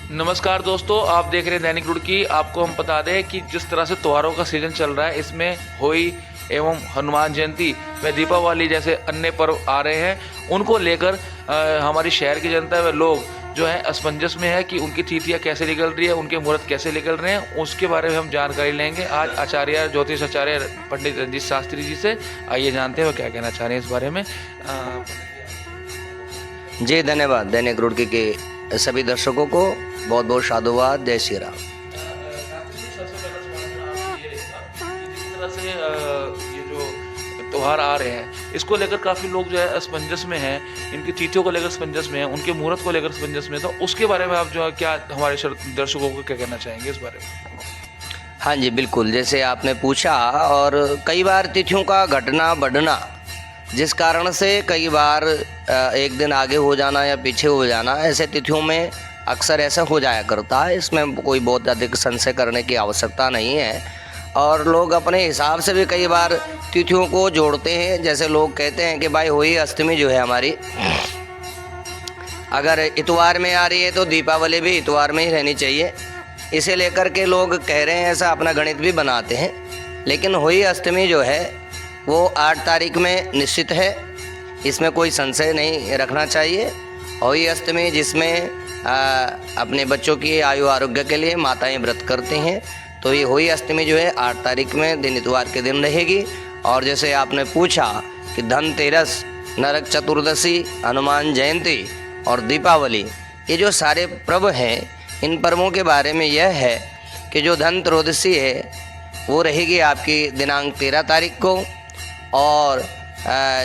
नमस्कार दोस्तों, आप देख रहे हैं दैनिक रुड़की। आपको हम बता दें कि जिस तरह से त्योहारों का सीजन चल रहा है, इसमें होली एवं हनुमान जयंती व दीपावली जैसे अन्य पर्व आ रहे हैं, उनको लेकर हमारी शहर की जनता व लोग जो है असमंजस में है कि उनकी तिथियाँ कैसे निकल रही है, उनके मुहूर्त कैसे निकल रहे हैं, उसके बारे में हम जानकारी लेंगे आज आचार्य ज्योतिष आचार्य पंडित रंजीत शास्त्री जी से। आइए जानते हैं वो क्या कहना चाह रहे हैं इस बारे में। जी धन्यवाद। दैनिक रुड़की के सभी दर्शकों को बहुत बहुत साधुवाद। जय श्री राम। ये जो त्योहार आ रहे हैं, इसको लेकर काफ़ी लोग जो है असमंजस में हैं, इनकी तिथियों को लेकर असमंजस में हैं, उनके मुहूर्त को लेकर असमंजस में, तो उसके बारे में आप जो है क्या हमारे दर्शकों को क्या कहना चाहेंगे इस बारे में? हाँ जी बिल्कुल, जैसे आपने पूछा, और कई बार तिथियों का घटना बढ़ना, जिस कारण से कई बार एक दिन आगे हो जाना या पीछे हो जाना, ऐसे तिथियों में अक्सर ऐसा हो जाया करता है। इसमें कोई बहुत अधिक संशय करने की आवश्यकता नहीं है, और लोग अपने हिसाब से भी कई बार तिथियों को जोड़ते हैं। जैसे लोग कहते हैं कि भाई होली अष्टमी जो है हमारी, अगर इतवार में आ रही है तो दीपावली भी इतवार में ही रहनी चाहिए, इसे लेकर के लोग कह रहे हैं, ऐसा अपना गणित भी बनाते हैं। लेकिन होली अष्टमी जो है वो 8 तारीख में निश्चित है, इसमें कोई संशय नहीं रखना चाहिए। होली अष्टमी जिसमें अपने बच्चों की आयु आरोग्य के लिए माताएं व्रत करती हैं, तो ये होली अष्टमी जो है 8 तारीख में दिन इतवार के दिन रहेगी। और जैसे आपने पूछा कि धनतेरस, नरक चतुर्दशी, हनुमान जयंती और दीपावली, ये जो सारे पर्व हैं, इन पर्वों के बारे में यह है कि जो धनतेरस है वो रहेगी आपकी दिनांक 13 तारीख को, और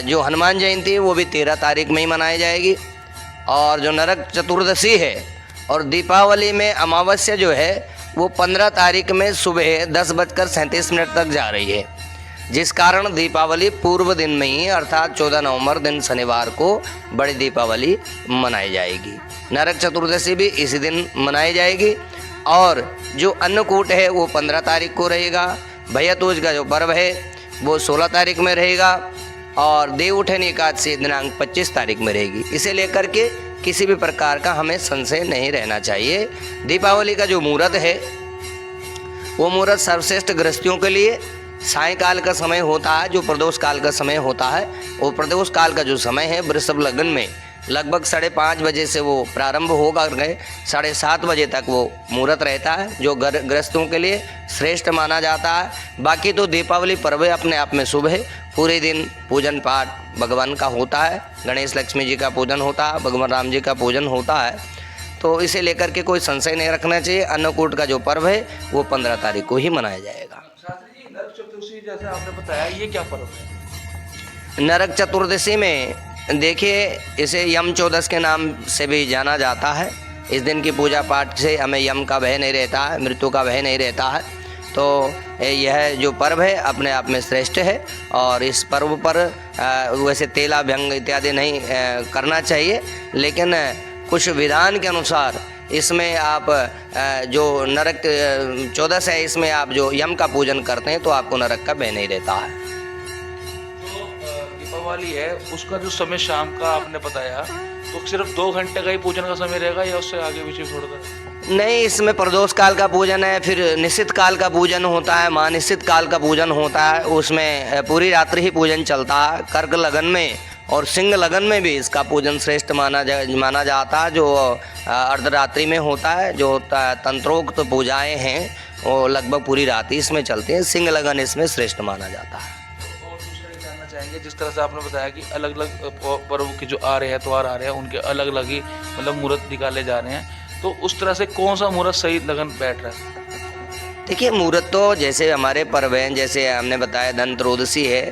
जो हनुमान जयंती है वो भी 13 तारीख में ही मनाई जाएगी। और जो नरक चतुर्दशी है और दीपावली में अमावस्या जो है वो 15 तारीख में सुबह 10:37 तक जा रही है, जिस कारण दीपावली पूर्व दिन में ही अर्थात 14 नवंबर दिन शनिवार को बड़ी दीपावली मनाई जाएगी। नरक चतुर्दशी भी इसी दिन मनाई जाएगी। और जो अन्नकूट है वो 15 तारीख को रहेगा। भैया दूज का जो पर्व है वो 16 तारीख में रहेगा, और देव उठन एकादशी दिनांक 25 तारीख में रहेगी। इसे लेकर के किसी भी प्रकार का हमें संशय नहीं रहना चाहिए। दीपावली का जो मुहूर्त है वो मुहूर्त सर्वश्रेष्ठ गृहस्थियों के लिए सायंकाल का समय होता है, जो प्रदोष काल का समय होता है। वो प्रदोष काल का जो समय है वृषभ लग्न में लगभग 5:30 बजे से वो प्रारंभ होगा, 7:30 बजे तक वो मुहूर्त रहता है, जो गृहस्थों के लिए श्रेष्ठ माना जाता है। बाकी तो दीपावली पर्व अपने आप में शुभ है। पूरे दिन पूजन पाठ भगवान का होता है, गणेश लक्ष्मी जी का पूजन होता है, भगवान राम जी का पूजन होता है, तो इसे लेकर के कोई संशय नहीं रखना चाहिए। अन्नकूट का जो पर्व है वो 15 तारीख को ही मनाया जाएगा। शास्त्री जी, नरक चतुर्दशी जैसे आपने बताया, ये क्या पर्व है? नरक चतुर्दशी में देखिए, इसे यम चौदस के नाम से भी जाना जाता है। इस दिन की पूजा पाठ से हमें यम का भय नहीं रहता है, मृत्यु का भय नहीं रहता है। तो यह जो पर्व है अपने आप में श्रेष्ठ है, और इस पर्व पर वैसे तेला भंग इत्यादि नहीं करना चाहिए, लेकिन कुछ विधान के अनुसार इसमें आप जो नरक चौदस है, इसमें आप जो यम का पूजन करते हैं तो आपको नरक का भय नहीं रहता है। दीपावली है, उसका जो समय शाम का आपने बताया, तो सिर्फ 2 घंटे का ही पूजन का समय रहेगा या उससे आगे पीछे थोड़ा सा? नहीं, इसमें प्रदोष काल का पूजन है, फिर निश्चित काल का पूजन होता है, महानिश्चित काल का पूजन होता है। उसमें पूरी रात्रि ही पूजन चलता है। कर्क लगन में और सिंह लगन में भी इसका पूजन श्रेष्ठ माना जाता है, जो अर्धरात्रि में होता है। जो तंत्रोक्त पूजाएं हैं वो लगभग पूरी रात ही इसमें चलती हैं। सिंह लगन इसमें श्रेष्ठ माना जाता है। चाहेंगे, जिस तरह से आपने बताया कि अलग अलग पर्व के जो आ रहे हैं, त्योहार आ रहे हैं, उनके अलग अलग ही मतलब मुहूर्त निकाले जा रहे हैं, तो उस तरह से कौन सा मुहूर्त सही लगन बैठ रहा है? देखिए, मुहूर्त तो जैसे हमारे पर्व हैं, जैसे हमने बताया धनतेरस है,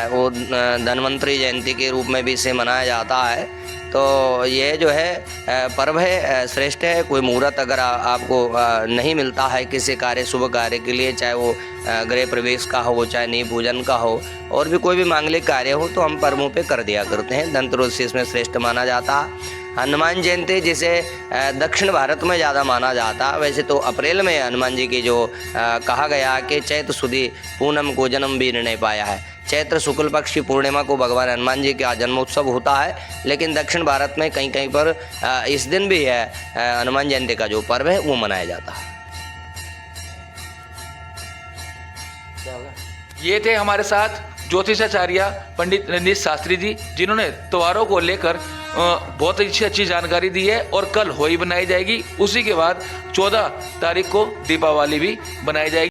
वो धन्वंतरी जयंती के रूप में भी इसे मनाया जाता है। तो ये जो है पर्व है, श्रेष्ठ है। कोई मुहूर्त अगर आपको नहीं मिलता है किसी कार्य, शुभ कार्य के लिए, चाहे वो गृह प्रवेश का हो, चाहे नींव पूजन का हो, और भी कोई भी मांगलिक कार्य हो, तो हम पर्वों पे कर दिया करते हैं। धनतेरस इसमें श्रेष्ठ माना जाता है। हनुमान जयंती जिसे दक्षिण भारत में ज़्यादा माना जाता, वैसे तो अप्रैल में हनुमान जी की जो कहा गया कि चैत सुदी पूनम को जन्म भी नहीं पाया है, चैत्र शुक्ल पक्ष की पूर्णिमा को भगवान हनुमान जी का जन्मोत्सव होता है। लेकिन दक्षिण भारत में कहीं कहीं पर इस दिन भी है हनुमान जयंती का जो पर्व है वो मनाया जाता है। ये थे हमारे साथ ज्योतिषाचार्य पंडित रणजीत शास्त्री जी, जिन्होंने त्योहारों को लेकर बहुत अच्छी जानकारी दी है। और कल होली बनाई जाएगी, उसी के बाद 14 तारीख को दीपावली भी बनाई जाएगी।